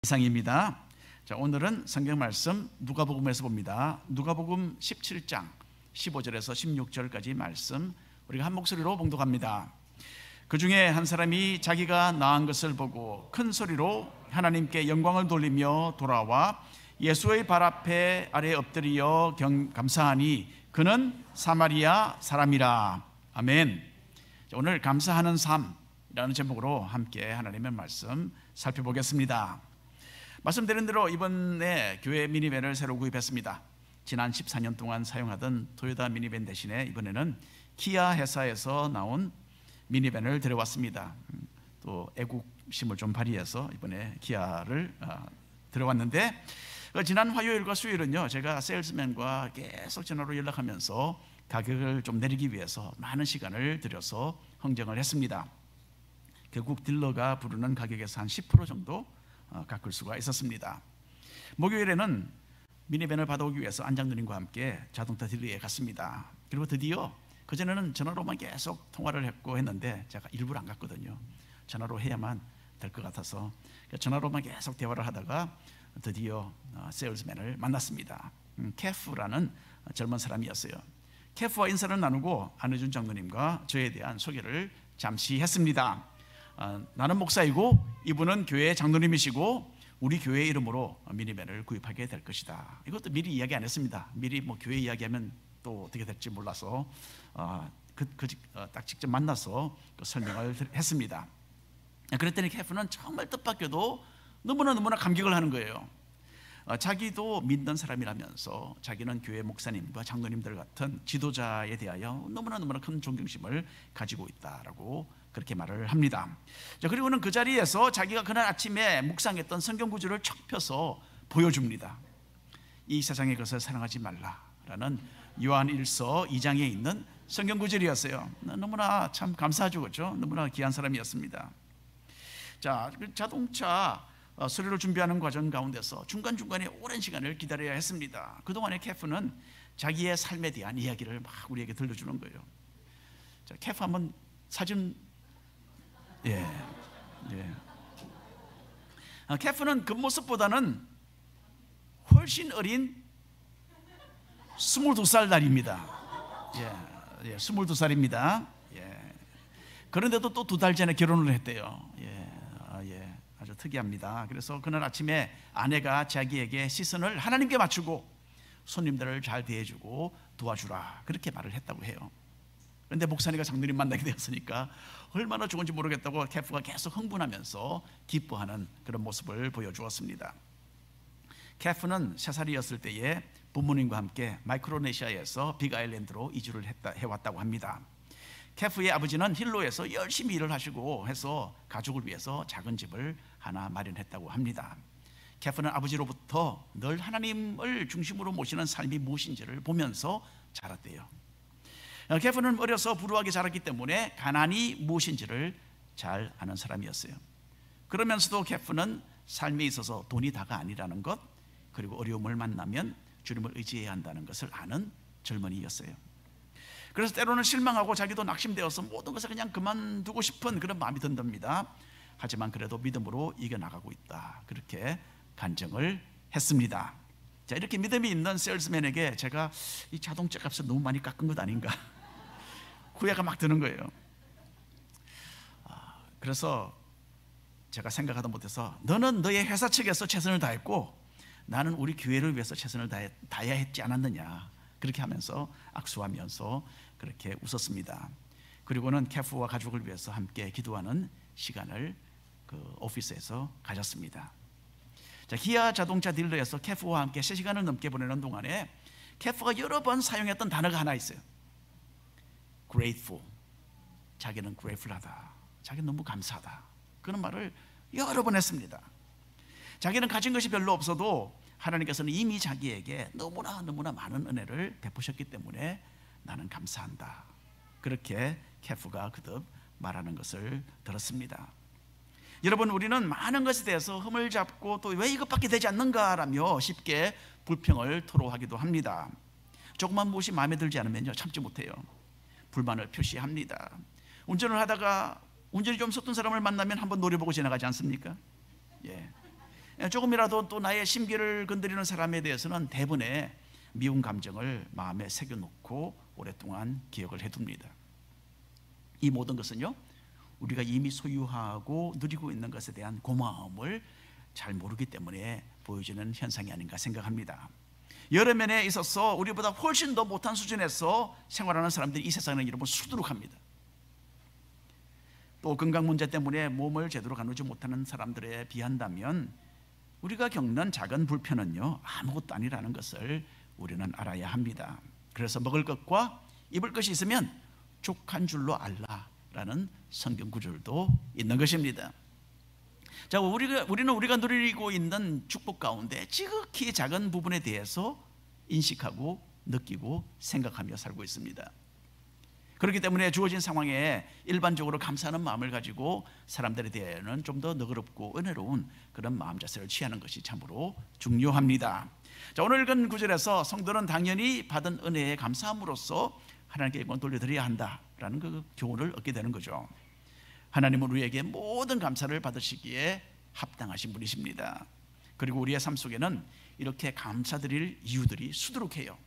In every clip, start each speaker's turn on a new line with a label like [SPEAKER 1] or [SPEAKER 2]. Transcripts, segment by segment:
[SPEAKER 1] 이상입니다. 자, 오늘은 성경 말씀 누가복음에서 봅니다. 누가복음 17장 15절에서 16절까지 말씀 우리가 한 목소리로 봉독합니다. 그 중에 한 사람이 자기가 나은 것을 보고 큰 소리로 하나님께 영광을 돌리며 돌아와 예수의 발 앞에 아래 엎드려 감사하니 그는 사마리아 사람이라. 아멘. 자, 오늘 감사하는 삶이라는 제목으로 함께 하나님의 말씀 살펴보겠습니다. 말씀드린 대로 이번에 교회 미니밴을 새로 구입했습니다. 지난 14년 동안 사용하던 토요타 미니밴 대신에 이번에는 키아 회사에서 나온 미니밴을 들여왔습니다. 또 애국심을 좀 발휘해서 이번에 키아를 들여왔는데, 지난 화요일과 수요일은요, 제가 세일즈맨과 계속 전화로 연락하면서 가격을 좀 내리기 위해서 많은 시간을 들여서 흥정을 했습니다. 결국 딜러가 부르는 가격에서 한 10% 정도 깎을 수가 있었습니다. 목요일에는 미니밴을 받아오기 위해서 안장누님과 함께 자동차 딜러에 갔습니다. 그리고 드디어 그전에는 전화로만 계속 통화를 했는데 제가 일부러 안 갔거든요. 전화로 해야만 될 것 같아서 전화로만 계속 대화를 하다가 드디어 세일즈맨을 만났습니다. 케프라는 젊은 사람이었어요. 케프와 인사를 나누고 안혜준 장로님과 저에 대한 소개를 잠시 했습니다. 나는 목사이고 이분은 교회 장로님이시고 우리 교회 이름으로 미니밴을 구입하게 될 것이다. 이것도 미리 이야기 안 했습니다. 미리 교회 이야기하면 또 어떻게 될지 몰라서 딱 직접 만나서 설명을 했습니다. 그랬더니 케프는 정말 뜻밖에도 너무나 감격을 하는 거예요. 자기도 믿는 사람이라면서 자기는 교회 목사님과 장로님들 같은 지도자에 대하여 너무나 큰 존경심을 가지고 있다라고 그렇게 말을 합니다. 자, 그리고는 그 자리에서 자기가 그날 아침에 묵상했던 성경 구절을 척 펴서 보여줍니다. 이 세상의 것을 사랑하지 말라라는 요한 1서 2장에 있는 성경 구절이었어요. 너무나 참 감사하죠, 그렇죠? 너무나 귀한 사람이었습니다. 자, 자동차 수리를 준비하는 과정 가운데서 중간중간에 오랜 시간을 기다려야 했습니다. 그동안에 케프는 자기의 삶에 대한 이야기를 막 우리에게 들려주는 거예요. 자, 케프 한번 사진. 케프는 그 모습보다는 훨씬 어린 22살 날입니다. 22살입니다. 그런데도 또 2달 전에 결혼을 했대요. 아주 특이합니다. 그래서 그날 아침에 아내가 자기에게 시선을 하나님께 맞추고 손님들을 잘 대해주고 도와주라 그렇게 말을 했다고 해요. 그런데 목사님과 장로님 만나게 되었으니까 얼마나 좋은지 모르겠다고 케프가 계속 흥분하면서 기뻐하는 그런 모습을 보여주었습니다. 케프는 3살이었을 때에 부모님과 함께 마이크로네시아에서 빅아일랜드로 이주를 해왔다고 합니다. 케프의 아버지는 힐로에서 열심히 일을 하시고 해서 가족을 위해서 작은 집을 하나 마련했다고 합니다. 케프는 아버지로부터 늘 하나님을 중심으로 모시는 삶이 무엇인지를 보면서 자랐대요. 케프는 어려서 불우하게 자랐기 때문에 가난이 무엇인지를 잘 아는 사람이었어요. 그러면서도 케프는 삶에 있어서 돈이 다가 아니라는 것, 그리고 어려움을 만나면 주님을 의지해야 한다는 것을 아는 젊은이였어요. 그래서 때로는 실망하고 자기도 낙심되어서 모든 것을 그냥 그만두고 싶은 그런 마음이 든답니다. 하지만 그래도 믿음으로 이겨나가고 있다 그렇게 간증을 했습니다. 자, 이렇게 믿음이 있는 세일즈맨에게 제가 이 자동차 값을 너무 많이 깎은 것 아닌가 후회가 막 드는 거예요. 그래서 제가 생각하다 못해서 너는 너의 회사 측에서 최선을 다했고 나는 우리 교회를 위해서 최선을 다해야 했지 않았느냐 그렇게 하면서 악수하면서 그렇게 웃었습니다. 그리고는 케프와 가족을 위해서 함께 기도하는 시간을 그 오피스에서 가졌습니다. 자, 기아 자동차 딜러에서 케프와 함께 3시간을 넘게 보내는 동안에 케프가 여러 번 사용했던 단어가 하나 있어요. grateful. 자기는 grateful하다. 자기는 너무 감사하다. 그런 말을 여러 번 했습니다. 자기는 가진 것이 별로 없어도 하나님께서는 이미 자기에게 너무나 많은 은혜를 베푸셨기 때문에 나는 감사한다. 그렇게 케프가 거듭 말하는 것을 들었습니다. 여러분, 우리는 많은 것에 대해서 흠을 잡고 또 왜 이것밖에 되지 않는가라며 쉽게 불평을 토로하기도 합니다. 조그만 무엇이 마음에 들지 않으면요 참지 못해요. 불만을 표시합니다. 운전을 하다가 운전이 좀 서툰 사람을 만나면 한번 노려보고 지나가지 않습니까? 조금이라도 또 나의 심기를 건드리는 사람에 대해서는 대번에 미운 감정을 마음에 새겨놓고 오랫동안 기억을 해둡니다. 이 모든 것은요, 우리가 이미 소유하고 누리고 있는 것에 대한 고마움을 잘 모르기 때문에 보여지는 현상이 아닌가 생각합니다. 여러 면에 있어서 우리보다 훨씬 더 못한 수준에서 생활하는 사람들이 이 세상에는 여러분 수두룩합니다. 또 건강 문제 때문에 몸을 제대로 가누지 못하는 사람들에 비한다면 우리가 겪는 작은 불편은요, 아무것도 아니라는 것을 우리는 알아야 합니다. 그래서 먹을 것과 입을 것이 있으면 족한 줄로 알라라는 성경 구절도 있는 것입니다. 자, 우리는 우리가 누리고 있는 축복 가운데 지극히 작은 부분에 대해서 인식하고 느끼고 생각하며 살고 있습니다. 그렇기 때문에 주어진 상황에 일반적으로 감사하는 마음을 가지고 사람들에 대해서는 좀 더 너그럽고 은혜로운 그런 마음 자세를 취하는 것이 참으로 중요합니다. 자, 오늘 읽은 구절에서 성도는 당연히 받은 은혜에 감사함으로써 하나님께 영광 돌려드려야 한다라는 그 교훈을 얻게 되는 거죠. 하나님은 우리에게 모든 감사를 받으시기에 합당하신 분이십니다. 그리고 우리의 삶 속에는 이렇게 감사드릴 이유들이 수두룩해요.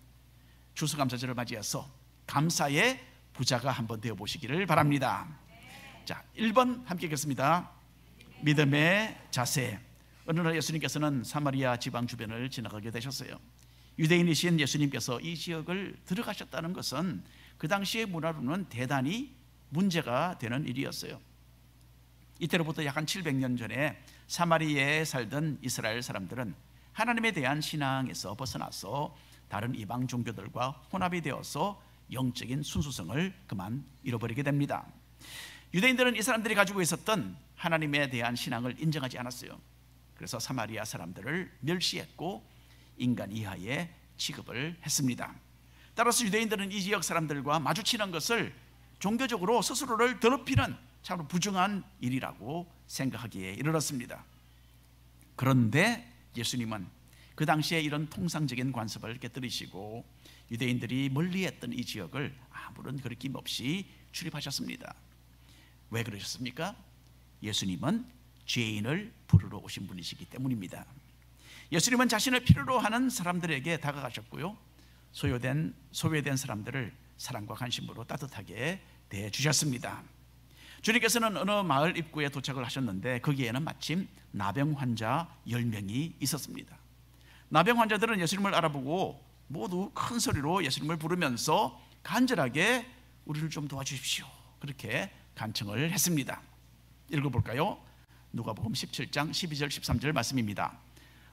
[SPEAKER 1] 추수감사절을 맞이해서 감사의 부자가 한번 되어보시기를 바랍니다. 자, 1번 함께 읽겠습니다. 믿음의 자세. 어느 날 예수님께서는 사마리아 지방 주변을 지나가게 되셨어요. 유대인이신 예수님께서 이 지역을 들어가셨다는 것은 그 당시의 문화로는 대단히 문제가 되는 일이었어요. 이때로부터 약 한 700년 전에 사마리아에 살던 이스라엘 사람들은 하나님에 대한 신앙에서 벗어나서 다른 이방 종교들과 혼합이 되어서 영적인 순수성을 그만 잃어버리게 됩니다. 유대인들은 이 사람들이 가지고 있었던 하나님에 대한 신앙을 인정하지 않았어요. 그래서 사마리아 사람들을 멸시했고 인간 이하의 취급을 했습니다. 따라서 유대인들은 이 지역 사람들과 마주치는 것을 종교적으로 스스로를 더럽히는 참 부정한 일이라고 생각하기에 이르렀습니다. 그런데 예수님은 그 당시에 이런 통상적인 관습을 깨뜨리시고 유대인들이 멀리했던 이 지역을 아무런 거리낌 없이 출입하셨습니다. 왜 그러셨습니까? 예수님은 죄인을 부르러 오신 분이시기 때문입니다. 예수님은 자신을 필요로 하는 사람들에게 다가가셨고요, 소외된 사람들을 사랑과 관심으로 따뜻하게 대해주셨습니다. 주님께서는 어느 마을 입구에 도착을 하셨는데 거기에는 마침 나병 환자 10명이 있었습니다. 나병 환자들은 예수님을 알아보고 모두 큰 소리로 예수님을 부르면서 간절하게 우리를 좀 도와주십시오, 그렇게 간청을 했습니다. 읽어볼까요? 누가복음 17장 12절 13절 말씀입니다.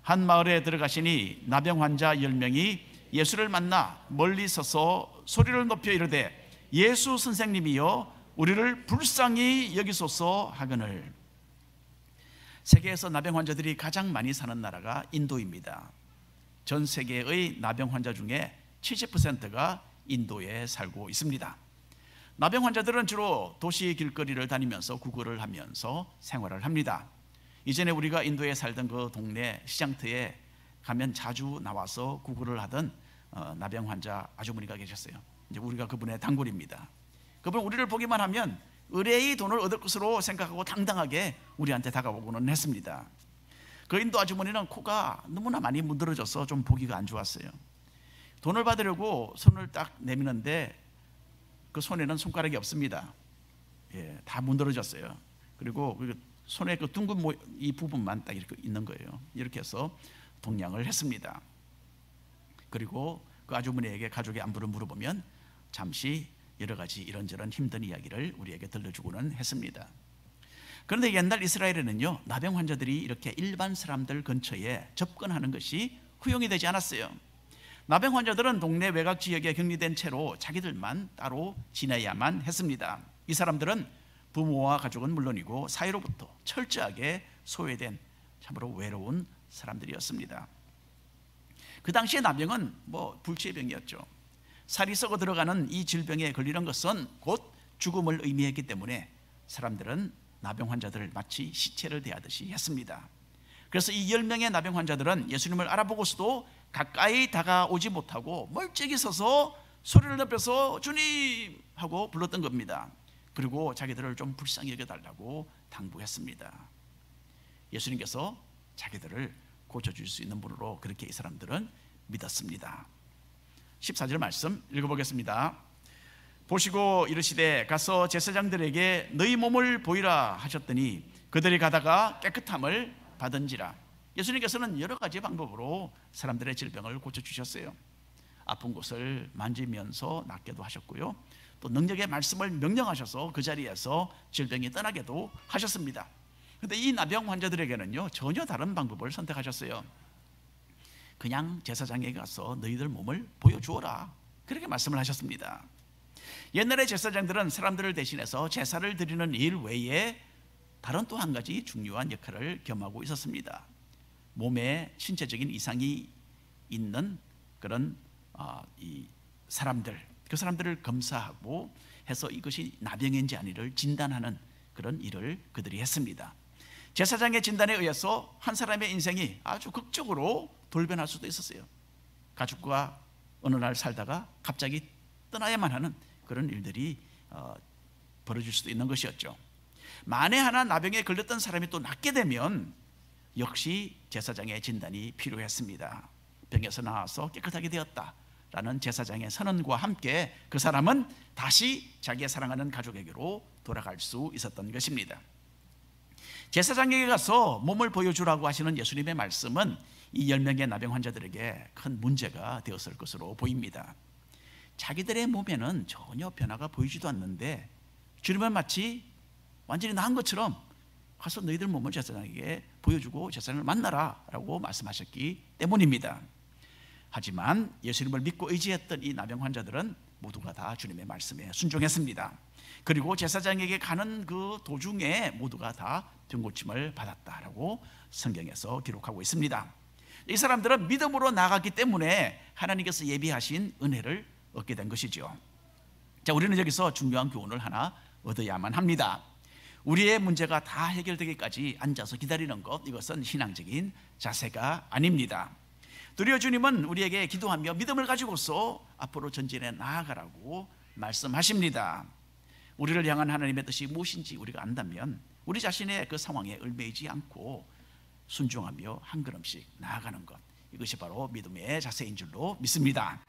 [SPEAKER 1] 한 마을에 들어가시니 나병 환자 10명이 예수를 만나 멀리 서서 소리를 높여 이르되 예수 선생님이여 우리를 불쌍히 여기소서 하거늘. 세계에서 나병 환자들이 가장 많이 사는 나라가 인도입니다. 전 세계의 나병 환자 중에 70%가 인도에 살고 있습니다. 나병 환자들은 주로 도시 길거리를 다니면서 구걸을 하면서 생활을 합니다. 이전에 우리가 인도에 살던 그 동네 시장터에 가면 자주 나와서 구걸을 하던 나병 환자 아주머니가 계셨어요. 이제 우리가 그분의 단골입니다. 그분 우리를 보기만 하면 의뢰의 돈을 얻을 것으로 생각하고 당당하게 우리한테 다가오고는 했습니다. 그 인도 아주머니는 코가 너무나 많이 문드러져서 좀 보기가 안 좋았어요. 돈을 받으려고 손을 딱 내미는데 그 손에는 손가락이 없습니다. 예, 다 문드러졌어요. 그리고 손에 그 둥근 이 부분만 딱 이렇게 있는 거예요. 이렇게 해서 동냥을 했습니다. 그리고 그 아주머니에게 가족의 안부를 물어보면 잠시 여러 가지 이런저런 힘든 이야기를 우리에게 들려주고는 했습니다. 그런데 옛날 이스라엘에는요, 나병 환자들이 이렇게 일반 사람들 근처에 접근하는 것이 허용이 되지 않았어요. 나병 환자들은 동네 외곽 지역에 격리된 채로 자기들만 따로 지내야만 했습니다. 이 사람들은 부모와 가족은 물론이고 사회로부터 철저하게 소외된 참으로 외로운 사람들이었습니다. 그 당시에 나병은 불치의 병이었죠. 살이 썩어 들어가는 이 질병에 걸리는 것은 곧 죽음을 의미했기 때문에 사람들은 나병 환자들을 마치 시체를 대하듯이 했습니다. 그래서 이 10명의 나병 환자들은 예수님을 알아보고서도 가까이 다가오지 못하고 멀찍이 서서 소리를 높여서 주님 하고 불렀던 겁니다. 그리고 자기들을 좀 불쌍히 여겨달라고 당부했습니다. 예수님께서 자기들을 고쳐줄 수 있는 분으로 그렇게 이 사람들은 믿었습니다. 14절 말씀 읽어보겠습니다. 보시고 이르시되 가서 제사장들에게 너희 몸을 보이라 하셨더니 그들이 가다가 깨끗함을 받은지라. 예수님께서는 여러 가지 방법으로 사람들의 질병을 고쳐주셨어요. 아픈 곳을 만지면서 낫게도 하셨고요, 또 능력의 말씀을 명령하셔서 그 자리에서 질병이 떠나게도 하셨습니다. 그런데 이 나병 환자들에게는요 전혀 다른 방법을 선택하셨어요. 그냥 제사장에게 가서 너희들 몸을 보여주어라, 그렇게 말씀을 하셨습니다. 옛날에 제사장들은 사람들을 대신해서 제사를 드리는 일 외에 다른 또 한 가지 중요한 역할을 겸하고 있었습니다. 몸에 신체적인 이상이 있는 그런 이 사람들, 그 사람들을 검사하고 해서 이것이 나병인지 아니를 진단하는 그런 일을 그들이 했습니다. 제사장의 진단에 의해서 한 사람의 인생이 아주 극적으로 돌변할 수도 있었어요. 가족과 어느 날 살다가 갑자기 떠나야만 하는 그런 일들이 벌어질 수도 있는 것이었죠. 만에 하나 나병에 걸렸던 사람이 또 낫게 되면 역시 제사장의 진단이 필요했습니다. 병에서 나와서 깨끗하게 되었다라는 제사장의 선언과 함께 그 사람은 다시 자기의 사랑하는 가족에게로 돌아갈 수 있었던 것입니다. 제사장에게 가서 몸을 보여주라고 하시는 예수님의 말씀은 이 10명의 나병 환자들에게 큰 문제가 되었을 것으로 보입니다. 자기들의 몸에는 전혀 변화가 보이지도 않는데 주님은 마치 완전히 나은 것처럼 가서 너희들 몸을 제사장에게 보여주고 제사장을 만나라 라고 말씀하셨기 때문입니다. 하지만 예수님을 믿고 의지했던 이 나병 환자들은 모두가 다 주님의 말씀에 순종했습니다. 그리고 제사장에게 가는 그 도중에 모두가 다 병고침을 받았다라고 성경에서 기록하고 있습니다. 이 사람들은 믿음으로 나아갔기 때문에 하나님께서 예비하신 은혜를 얻게 된 것이죠. 자, 우리는 여기서 중요한 교훈을 하나 얻어야만 합니다. 우리의 문제가 다 해결되기까지 앉아서 기다리는 것, 이것은 신앙적인 자세가 아닙니다. 도리어 주님은 우리에게 기도하며 믿음을 가지고서 앞으로 전진해 나아가라고 말씀하십니다. 우리를 향한 하나님의 뜻이 무엇인지 우리가 안다면 우리 자신의 그 상황에 얽매이지 않고 순종하며 한 걸음씩 나아가는 것, 이것이 바로 믿음의 자세인 줄로 믿습니다.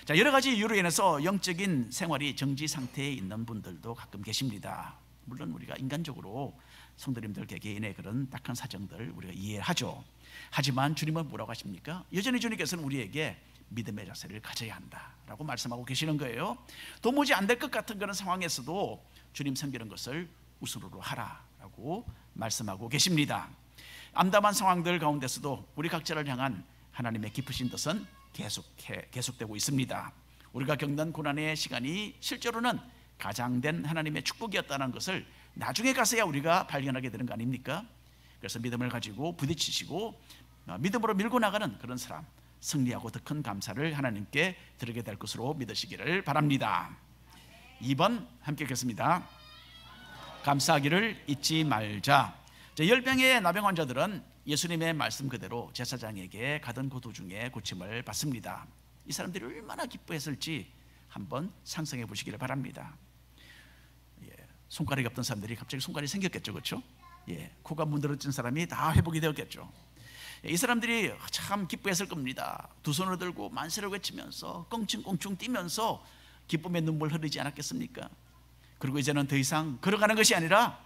[SPEAKER 1] 자, 여러 가지 이유로 인해서 영적인 생활이 정지 상태에 있는 분들도 가끔 계십니다. 물론 우리가 인간적으로 성도님들 개개인의 그런 딱한 사정들 우리가 이해하죠. 하지만 주님은 뭐라고 하십니까? 여전히 주님께서는 우리에게 믿음의 자세를 가져야 한다라고 말씀하고 계시는 거예요. 도무지 안 될 것 같은 그런 상황에서도 주님 섬기는 것을 우선으로 하라라고 말씀하고 계십니다. 암담한 상황들 가운데서도 우리 각자를 향한 하나님의 깊으신 뜻은 계속되고 있습니다. 우리가 겪는 고난의 시간이 실제로는 가장된 하나님의 축복이었다는 것을 나중에 가서야 우리가 발견하게 되는 거 아닙니까? 그래서 믿음을 가지고 부딪히시고 믿음으로 밀고 나가는 그런 사람, 승리하고 더 큰 감사를 하나님께 드리게 될 것으로 믿으시기를 바랍니다. 2번 함께 읽겠습니다. 감사하기를 잊지 말자. 10명의 나병 환자들은 예수님의 말씀 그대로 제사장에게 가던 그 도중에 고침을 받습니다. 이 사람들이 얼마나 기뻐했을지 한번 상상해 보시기를 바랍니다. 손가락이 없던 사람들이 갑자기 손가락이 생겼겠죠, 그렇죠? 코가 문드러진 사람이 다 회복이 되었겠죠. 이 사람들이 참 기뻐했을 겁니다. 두 손을 들고 만세를 외치면서 껑충껑충 뛰면서 기쁨의 눈물 흐르지 않았겠습니까? 그리고 이제는 더 이상 걸어가는 것이 아니라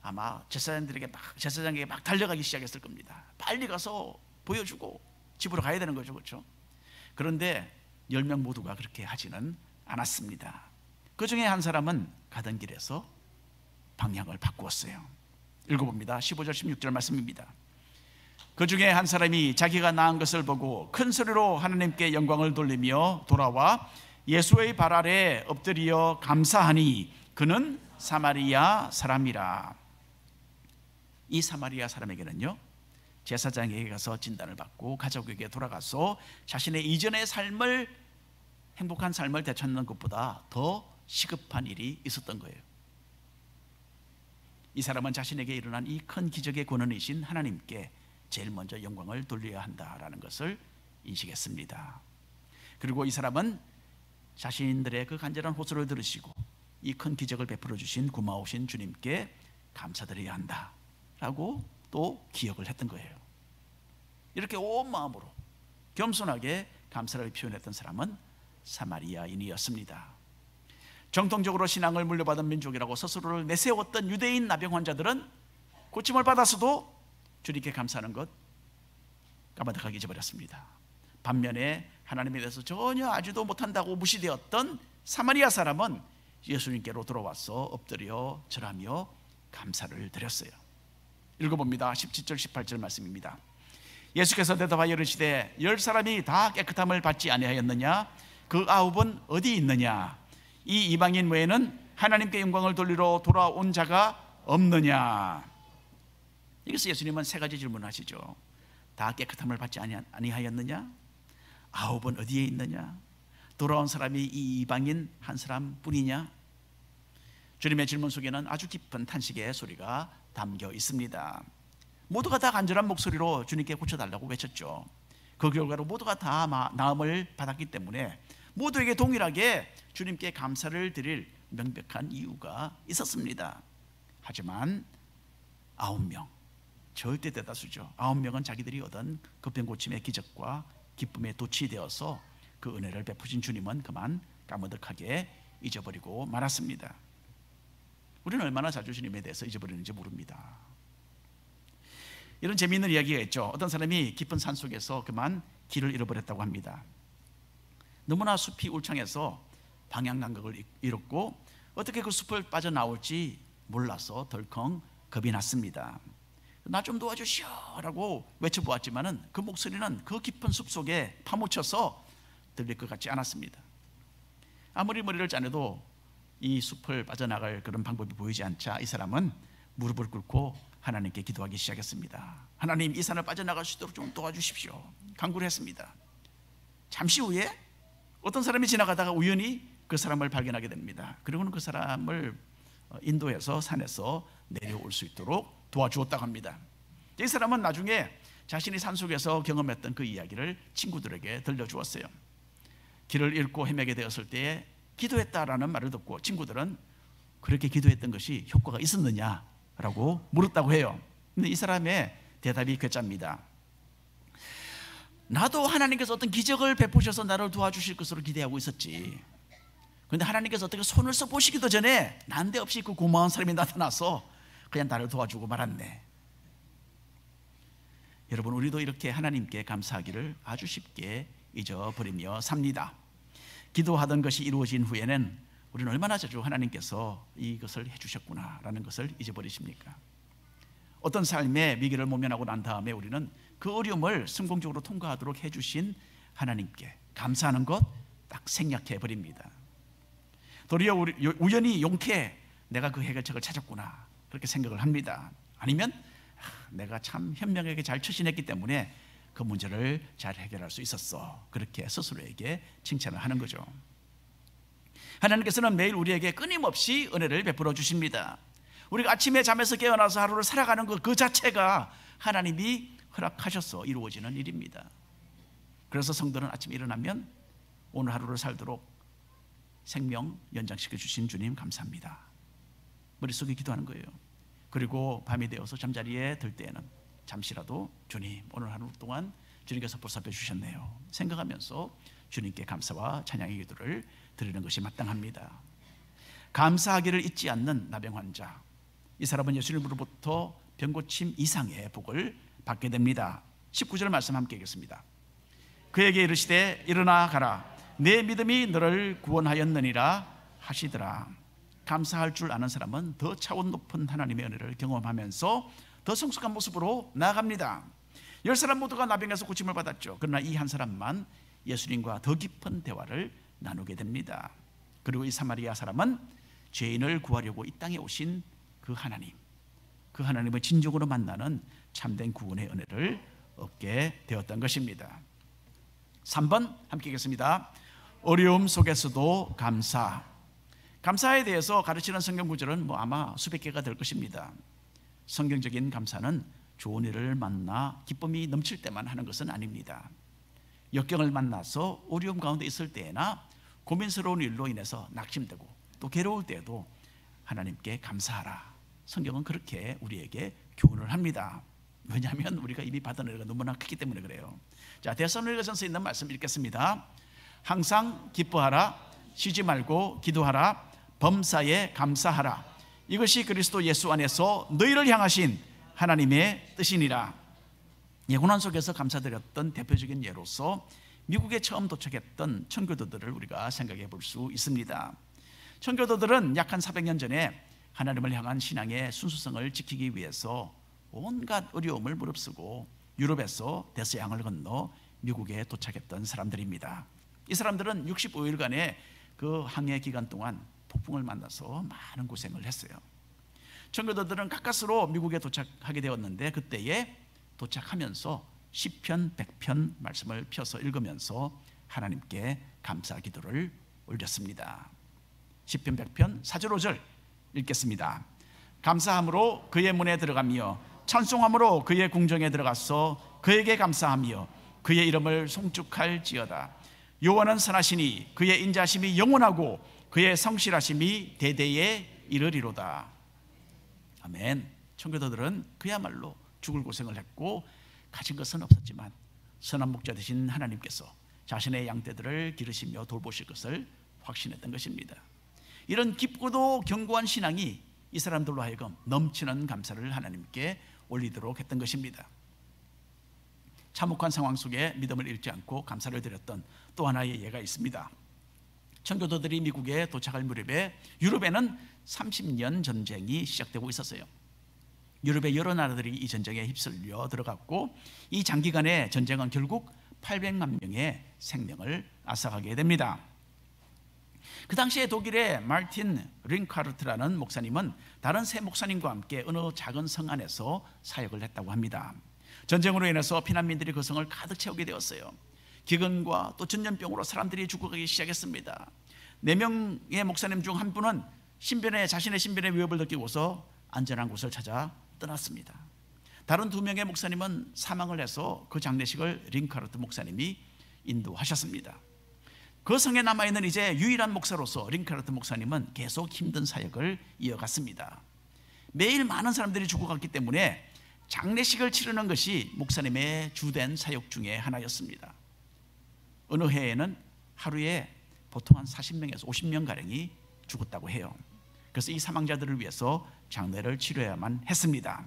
[SPEAKER 1] 아마 제사장에게 막 달려가기 시작했을 겁니다. 빨리 가서 보여주고 집으로 가야 되는 거죠, 그렇죠? 그런데 10명 모두가 그렇게 하지는 않았습니다. 그 중에 한 사람은 가던 길에서 방향을 바꾸었어요. 읽어봅니다. 15절 16절 말씀입니다. 그 중에 한 사람이 자기가 나은 것을 보고 큰 소리로 하나님께 영광을 돌리며 돌아와 예수의 발 아래 엎드려 감사하니 그는 사마리아 사람이라. 이 사마리아 사람에게는요, 제사장에게 가서 진단을 받고 가족에게 돌아가서 자신의 이전의 삶을, 행복한 삶을 되찾는 것보다 더 시급한 일이 있었던 거예요. 이 사람은 자신에게 일어난 이 큰 기적의 권한이신 하나님께 제일 먼저 영광을 돌려야 한다라는 것을 인식했습니다. 그리고 이 사람은 자신들의 그 간절한 호소를 들으시고 이 큰 기적을 베풀어 주신 고마우신 주님께 감사드려야 한다라고 또 기억을 했던 거예요. 이렇게 온 마음으로 겸손하게 감사를 표현했던 사람은 사마리아인이었습니다. 정통적으로 신앙을 물려받은 민족이라고 스스로를 내세웠던 유대인 나병 환자들은 고침을 받았어도 주님께 감사하는 것 까마득하게 잊어버렸습니다. 반면에 하나님에 대해서 전혀 아지도 못한다고 무시되었던 사마리아 사람은 예수님께로 돌아와서 엎드려 절하며 감사를 드렸어요. 읽어봅니다. 17절 18절 말씀입니다. 예수께서 대답하여 이르시되 10사람이 다 깨끗함을 받지 아니하였느냐? 그 9은 어디 있느냐? 이 이방인 외에는 하나님께 영광을 돌리러 돌아온 자가 없느냐? 여기서 예수님은 세 가지 질문을 하시죠. 다 깨끗함을 받지 아니하였느냐? 9은 어디에 있느냐? 돌아온 사람이 이 이방인 한 사람뿐이냐? 주님의 질문 속에는 아주 깊은 탄식의 소리가 담겨 있습니다. 모두가 다 간절한 목소리로 주님께 고쳐달라고 외쳤죠. 그 결과로 모두가 다 나음을 받았기 때문에 모두에게 동일하게 주님께 감사를 드릴 명백한 이유가 있었습니다. 하지만 9명, 절대 대다수죠. 9명은 자기들이 얻은 급변고침의 기적과 기쁨에 도취되어서 그 은혜를 베푸신 주님은 그만 까무득하게 잊어버리고 말았습니다. 우리는 얼마나 자주 주님에 대해서 잊어버리는지 모릅니다. 이런 재미있는 이야기가 있죠. 어떤 사람이 깊은 산속에서 그만 길을 잃어버렸다고 합니다. 너무나 숲이 울창해서 방향 감각을 잃었고 어떻게 그 숲을 빠져나올지 몰라서 덜컹 겁이 났습니다. 나 좀 도와주시오 라고 외쳐보았지만 그 목소리는 그 깊은 숲속에 파묻혀서 들릴 것 같지 않았습니다. 아무리 머리를 짜내도 이 숲을 빠져나갈 그런 방법이 보이지 않자 이 사람은 무릎을 꿇고 하나님께 기도하기 시작했습니다. 하나님, 이 산을 빠져나갈 수 있도록 좀 도와주십시오. 간구를 했습니다. 잠시 후에 어떤 사람이 지나가다가 우연히 그 사람을 발견하게 됩니다. 그리고는 그 사람을 인도해서 산에서 내려올 수 있도록 도와주었다고 합니다. 이 사람은 나중에 자신이 산속에서 경험했던 그 이야기를 친구들에게 들려주었어요. 길을 잃고 헤매게 되었을 때에 기도했다라는 말을 듣고 친구들은 그렇게 기도했던 것이 효과가 있었느냐라고 물었다고 해요. 근데 이 사람의 대답이 괴짜입니다. 나도 하나님께서 어떤 기적을 베푸셔서 나를 도와주실 것으로 기대하고 있었지. 그런데 하나님께서 어떻게 손을 써보시기도 전에 난데없이 그 고마운 사람이 나타나서 그냥 나를 도와주고 말았네. 여러분, 우리도 이렇게 하나님께 감사하기를 아주 쉽게 잊어버리며 삽니다. 기도하던 것이 이루어진 후에는 우리는 얼마나 자주 하나님께서 이것을 해주셨구나라는 것을 잊어버리십니까? 어떤 삶의 위기를 모면하고 난 다음에 우리는 그 어려움을 성공적으로 통과하도록 해주신 하나님께 감사하는 것 딱 생략해버립니다. 도리어 우연히 용케 내가 그 해결책을 찾았구나 그렇게 생각을 합니다. 아니면 내가 참 현명하게 잘 처신했기 때문에 그 문제를 잘 해결할 수 있었어, 그렇게 스스로에게 칭찬을 하는 거죠. 하나님께서는 매일 우리에게 끊임없이 은혜를 베풀어 주십니다. 우리가 아침에 잠에서 깨어나서 하루를 살아가는 그 자체가 하나님이 허락하셔서 이루어지는 일입니다. 그래서 성도는 아침에 일어나면 오늘 하루를 살도록 생명 연장시켜 주신 주님 감사합니다, 머릿속에 기도하는 거예요. 그리고 밤이 되어서 잠자리에 들 때에는 잠시라도 주님, 오늘 하루 동안 주님께서 보살펴 주셨네요 생각하면서 주님께 감사와 찬양의 기도를 드리는 것이 마땅합니다. 감사하기를 잊지 않는 나병 환자, 이 사람은 예수님으로부터 병고침 이상의 복을 받게 됩니다. 19절 말씀 함께 읽겠습니다. 그에게 이르시되 일어나 가라, 내 믿음이 너를 구원하였느니라 하시더라. 감사할 줄 아는 사람은 더 차원 높은 하나님의 은혜를 경험하면서 더 성숙한 모습으로 나아갑니다. 10사람 모두가 나병에서 고침을 받았죠. 그러나 이 한 사람만 예수님과 더 깊은 대화를 나누게 됩니다. 그리고 이 사마리아 사람은 죄인을 구하려고 이 땅에 오신 그 하나님, 그 하나님을 진정으로 만나는 참된 구원의 은혜를 얻게 되었던 것입니다. 3번 함께 읽겠습니다. 어려움 속에서도 감사. 감사에 대해서 가르치는 성경 구절은 아마 수백 개가 될 것입니다. 성경적인 감사는 좋은 일을 만나 기쁨이 넘칠 때만 하는 것은 아닙니다. 역경을 만나서 어려움 가운데 있을 때나 고민스러운 일로 인해서 낙심되고 또 괴로울 때에도 하나님께 감사하라. 성경은 그렇게 우리에게 교훈을 합니다. 왜냐하면 우리가 이미 받은 은혜가 너무나 크기 때문에 그래요. 자, 데살로니가전서에 있는 말씀 읽겠습니다. 항상 기뻐하라, 쉬지 말고 기도하라, 범사에 감사하라. 이것이 그리스도 예수 안에서 너희를 향하신 하나님의 뜻이니라. 고난 속에서 감사드렸던 대표적인 예로서 미국에 처음 도착했던 청교도들을 우리가 생각해 볼 수 있습니다. 청교도들은 약 한 400년 전에 하나님을 향한 신앙의 순수성을 지키기 위해서 온갖 어려움을 무릅쓰고 유럽에서 대서양을 건너 미국에 도착했던 사람들입니다. 이 사람들은 65일간의 그 항해 기간 동안 폭풍을 만나서 많은 고생을 했어요. 청교도들은 가까스로 미국에 도착하게 되었는데 그때에 도착하면서 시편 100편 말씀을 펴서 읽으면서 하나님께 감사 기도를 올렸습니다. 시편 100편 4절 5절 읽겠습니다. 감사함으로 그의 문에 들어가며 찬송함으로 그의 궁정에 들어가서 그에게 감사하며 그의 이름을 송축할지어다. 여호와는 선하시니 그의 인자심이 영원하고 그의 성실하심이 대대에 이르리로다. 아멘. 청교도들은 그야말로 죽을 고생을 했고 가진 것은 없었지만 선한 목자 되신 하나님께서 자신의 양떼들을 기르시며 돌보실 것을 확신했던 것입니다. 이런 깊고도 견고한 신앙이 이 사람들로 하여금 넘치는 감사를 하나님께 올리도록 했던 것입니다. 참혹한 상황 속에 믿음을 잃지 않고 감사를 드렸던 또 하나의 예가 있습니다. 청교도들이 미국에 도착할 무렵에 유럽에는 30년 전쟁이 시작되고 있었어요. 유럽의 여러 나라들이 이 전쟁에 휩쓸려 들어갔고 이 장기간의 전쟁은 결국 800만 명의 생명을 앗아가게 됩니다. 그 당시에 독일의 마르틴 링카르트라는 목사님은 다른 세 목사님과 함께 어느 작은 성 안에서 사역을 했다고 합니다. 전쟁으로 인해서 피난민들이 그 성을 가득 채우게 되었어요. 기근과 또 전염병으로 사람들이 죽어가기 시작했습니다. 4명의 목사님 중 한 분은 자신의 신변의 위협을 느끼고서 안전한 곳을 찾아 떠났습니다. 다른 2명의 목사님은 사망을 해서 그 장례식을 링카르트 목사님이 인도하셨습니다. 그 성에 남아있는 이제 유일한 목사로서 링카르트 목사님은 계속 힘든 사역을 이어갔습니다. 매일 많은 사람들이 죽어갔기 때문에 장례식을 치르는 것이 목사님의 주된 사역 중에 하나였습니다. 어느 해에는 하루에 보통 한 40명에서 50명가량이 죽었다고 해요. 그래서 이 사망자들을 위해서 장례를 치러야만 했습니다.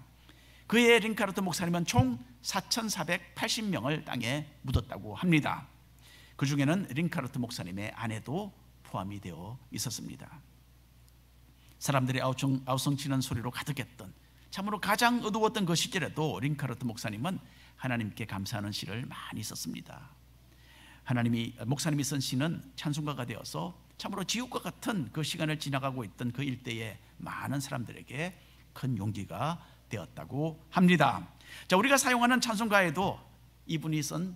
[SPEAKER 1] 그해 링카르트 목사님은 총 4,480명을 땅에 묻었다고 합니다. 그 중에는 링카르트 목사님의 아내도 포함이 되어 있었습니다. 사람들이 아우성치는 소리로 가득했던 참으로 가장 어두웠던 그 시절에도 링카르트 목사님은 하나님께 감사하는 시를 많이 썼습니다. 목사님이 쓴 시는 찬송가가 되어서 참으로 지옥과 같은 그 시간을 지나가고 있던 그 일대의 많은 사람들에게 큰 용기가 되었다고 합니다. 자, 우리가 사용하는 찬송가에도 이분이 쓴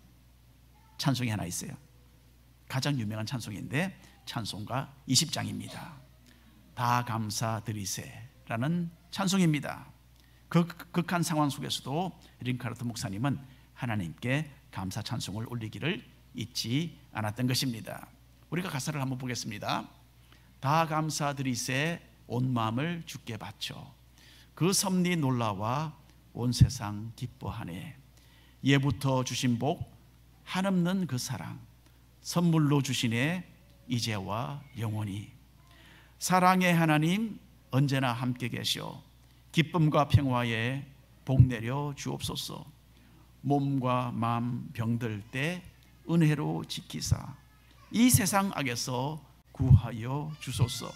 [SPEAKER 1] 찬송이 하나 있어요. 가장 유명한 찬송인데 찬송가 20장입니다. 다 감사드리세라는 찬송입니다. 그 극한 상황 속에서도 링카르트 목사님은 하나님께 감사 찬송을 올리기를 잊지 않았던 것입니다. 우리가 가사를 한번 보겠습니다. 다 감사드리세 온 마음을 주께 바쳐 그 섭리 놀라와 온 세상 기뻐하네. 예부터 주신 복 한없는 그 사랑 선물로 주시네 이제와 영원히. 사랑의 하나님 언제나 함께 계시오 기쁨과 평화에 복 내려 주옵소서. 몸과 마음 병들 때 은혜로 지키사 이 세상 악에서 구하여 주소서.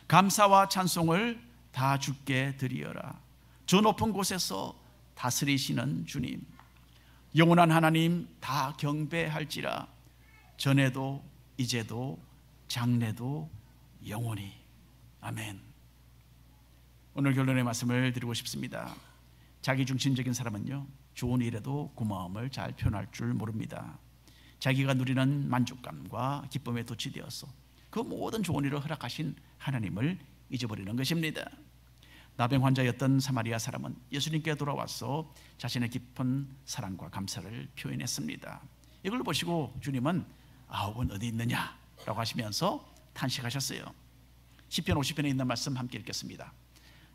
[SPEAKER 1] 감사와 찬송을 다 주께 드리어라. 저 높은 곳에서 다스리시는 주님 영원한 하나님 다 경배할지라. 전에도 이제도 장래도 영원히. 아멘. 오늘 결론의 말씀을 드리고 싶습니다. 자기 중심적인 사람은요 좋은 일에도 고마움을 잘 표현할 줄 모릅니다. 자기가 누리는 만족감과 기쁨에 도취되어서 그 모든 좋은 일을 허락하신 하나님을 잊어버리는 것입니다. 나병 환자였던 사마리아 사람은 예수님께 돌아와서 자신의 깊은 사랑과 감사를 표현했습니다. 이걸 보시고 주님은 아홉은 어디 있느냐 라고 하시면서 탄식하셨어요. 시편 50편에 있는 말씀 함께 읽겠습니다.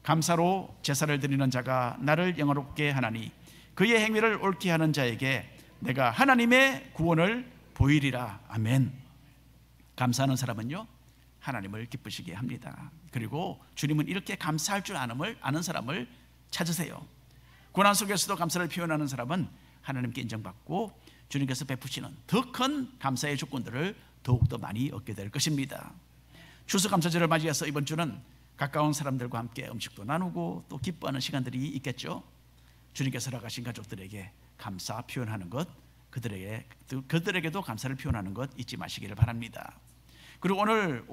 [SPEAKER 1] 감사로 제사를 드리는 자가 나를 영화롭게 하나니 그의 행위를 옳게 하는 자에게 내가 하나님의 구원을 보이리라. 아멘. 감사하는 사람은요, 하나님을 기쁘시게 합니다. 그리고 주님은 이렇게 감사할 줄 아는 사람을 찾으세요. 고난 속에서도 감사를 표현하는 사람은 하나님께 인정받고 주님께서 베푸시는 더 큰 감사의 조건들을 더욱더 많이 얻게 될 것입니다. 추수감사절을 맞이해서 이번 주는 가까운 사람들과 함께 음식도 나누고 또 기뻐하는 시간들이 있겠죠. 주님께서 허락하신 가족들에게 감사 표현하는 것, 그들에게도 감사를 표현하는 것 잊지 마시기를 바랍니다. 그리고 오늘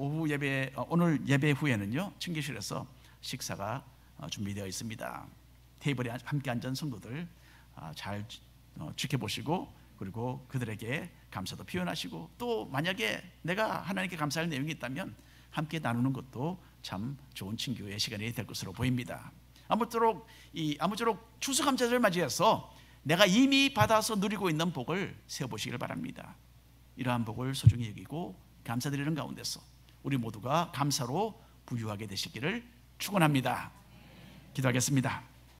[SPEAKER 1] 예배 후에는요, 층계실에서 식사가 준비되어 있습니다. 테이블에 함께 앉은 성도들 잘 지켜보시고, 그리고 그들에게 감사도 표현하시고, 또 만약에 내가 하나님께 감사할 내용이 있다면 함께 나누는 것도 참 좋은 친교의 시간이 될 것으로 보입니다. 아무쪼록 추수감사절을 맞이해서 내가 이미 받아서 누리고 있는 복을 세워보시길 바랍니다. 이러한 복을 소중히 여기고 감사드리는 가운데서 우리 모두가 감사로 부유하게 되시기를 축원합니다. 기도하겠습니다.